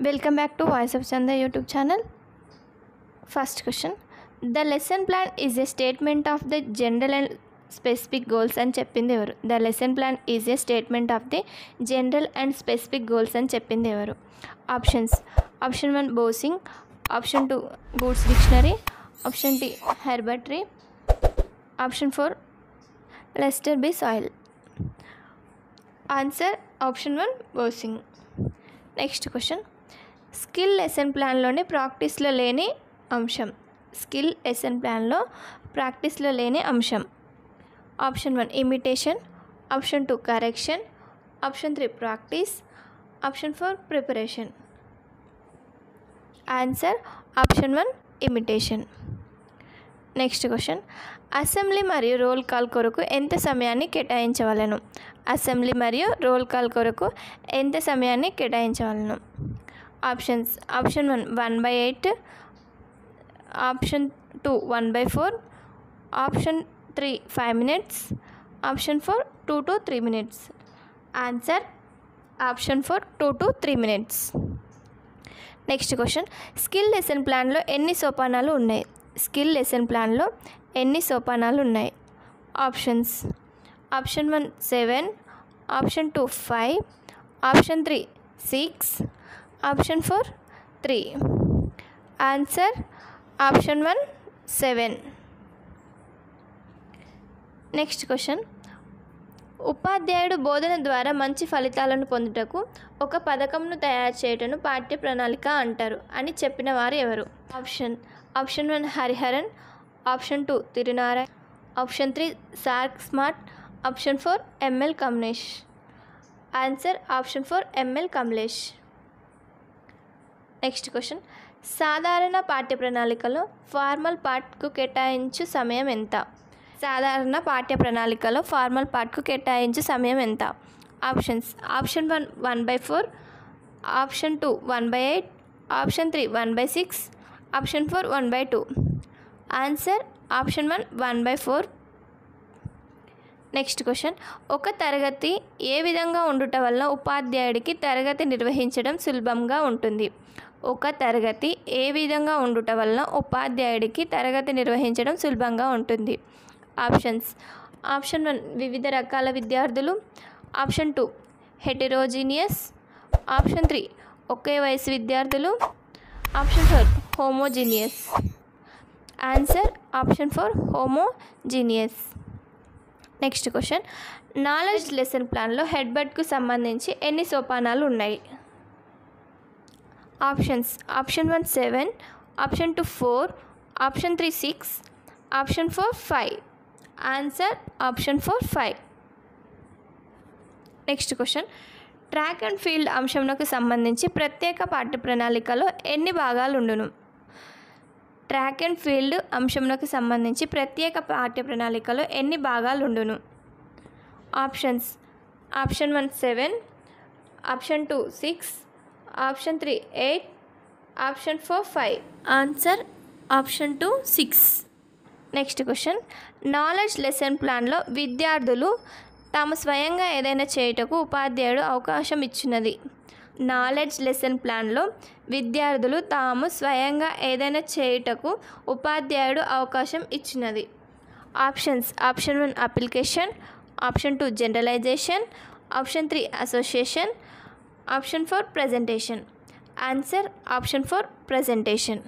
Welcome back to Voice of Chanda YouTube channel. First question. The lesson plan is a statement of the general and specific goals అని చెప్పింది ఎవరు? The lesson plan is a statement of the general and specific goals అని చెప్పింది ఎవరు? Options. Option 1 Bosing, Option 2 Boots Dictionary, Option 3 Herbert Tree, Option 4 Lester B. Soil. Answer Option 1 Bosing. Next question. Skill lesson ప్లాన్లోని ప్రాక్టీస్లో లేని అంశం. Skill lesson ప్లాన్లో ప్రాక్టీస్లో లేని అంశం. Option 1 imitation, option 2 correction, option 3 practice, option 4 preparation. Answer option 1 imitation. Next question. Assembly మరియు roll call కొరకు ఎంత సమయాన్ని కేటాయించవలను? అసెంబ్లీ మరియు రోల్ కాల్ కొరకు ఎంత సమయాన్ని కేటాయించవలను? Options. Option 1 1/8, option 2 1/4, option 3 5 minutes, option 4 2 to 3 minutes. Answer option 4 2 to 3 minutes. Next question. Skill lesson ప్లాన్లో ఎన్ని సోపానాలు ఉన్నాయి? స్కిల్ లెసన్ ప్లాన్లో ఎన్ని సోపానాలు ఉన్నాయి? Options. Option 1 7, option 2 5, option 3 6, option 4 3. Answer option 1 7. Next question. ఉపాధ్యాయుడు బోధన ద్వారా మంచి ఫలితాలను పొందుటకు ఒక పథకంను తయారు చేయటను పాఠ్య ప్రణాళిక అంటారు అని చెప్పిన వారు ఎవరు? Option 1 Hariharan, option 2 Tirunarayan, option 3 సార్క్ స్మార్ట్, option 4 M L Kamlesh. Answer option 4 M L Kamlesh. Next question. సాధారణ పాఠ్య ప్రణాళికలో ఫార్మల్ పార్ట్కు కేటాయించు సమయం ఎంత? సాధారణ పాఠ్య ప్రణాళికలో ఫార్మల్ పార్ట్కు కేటాయించు సమయం ఎంత? Options. Option 1 1/4, option 2 1/8, option 3 1/6, option 4 1/2. Answer option 1 1/4. Next question. ఒక తరగతి ఏ విధంగా ఉండుట వల్ల ఉపాధ్యాయుడికి తరగతి నిర్వహించడం సులభంగా ఉంటుంది? ఒక తరగతి ఏ విధంగా ఉండుట వల్ల ఉపాధ్యాయుడికి తరగతి నిర్వహించడం సులభంగా ఉంటుంది? ఆప్షన్స్. ఆప్షన్ 1 వివిధ రకాల విద్యార్థులు, ఆప్షన్ 2 హెటెరోజీనియస్, ఆప్షన్ 3 ఒకే వయసు విద్యార్థులు, option 4 homogeneous. Answer option 4 homogeneous. Next question. Knowledge lesson ప్లాన్లో హెడ్బర్ట్కు సంబంధించి ఎన్ని సోపానాలు ఉన్నాయి? Options. Option 1 7, option 2 4, option 3 6, option 4 5. Answer option 4 5. Next question. Track and field అంశంకు సంబంధించి ప్రత్యేక పాఠ్య ప్రణాళికలో ఎన్ని భాగాలు ఉండును? ట్రాక్ అండ్ ఫీల్డ్ అంశంకు సంబంధించి ప్రత్యేక పాఠ్య ప్రణాళికలో ఎన్ని భాగాలు ఉండును? Options. Option 1 7, option 2 6, option 3 8, option 4 5. Answer option 2 6. Next question. Knowledge lesson ప్లాన్లో విద్యార్థులు తాము స్వయంగా ఏదైనా చేయుటకు ఉపాధ్యాయుడు అవకాశం ఇచ్చినది. నాలెడ్జ్ లెసన్ ప్లాన్లో విద్యార్థులు తాము స్వయంగా ఏదైనా చేయుటకు ఉపాధ్యాయుడు అవకాశం ఇచ్చినది. Options. Option 1 application, option 2 generalisation, option 3 association, option 4 presentation. Answer option 4 presentation.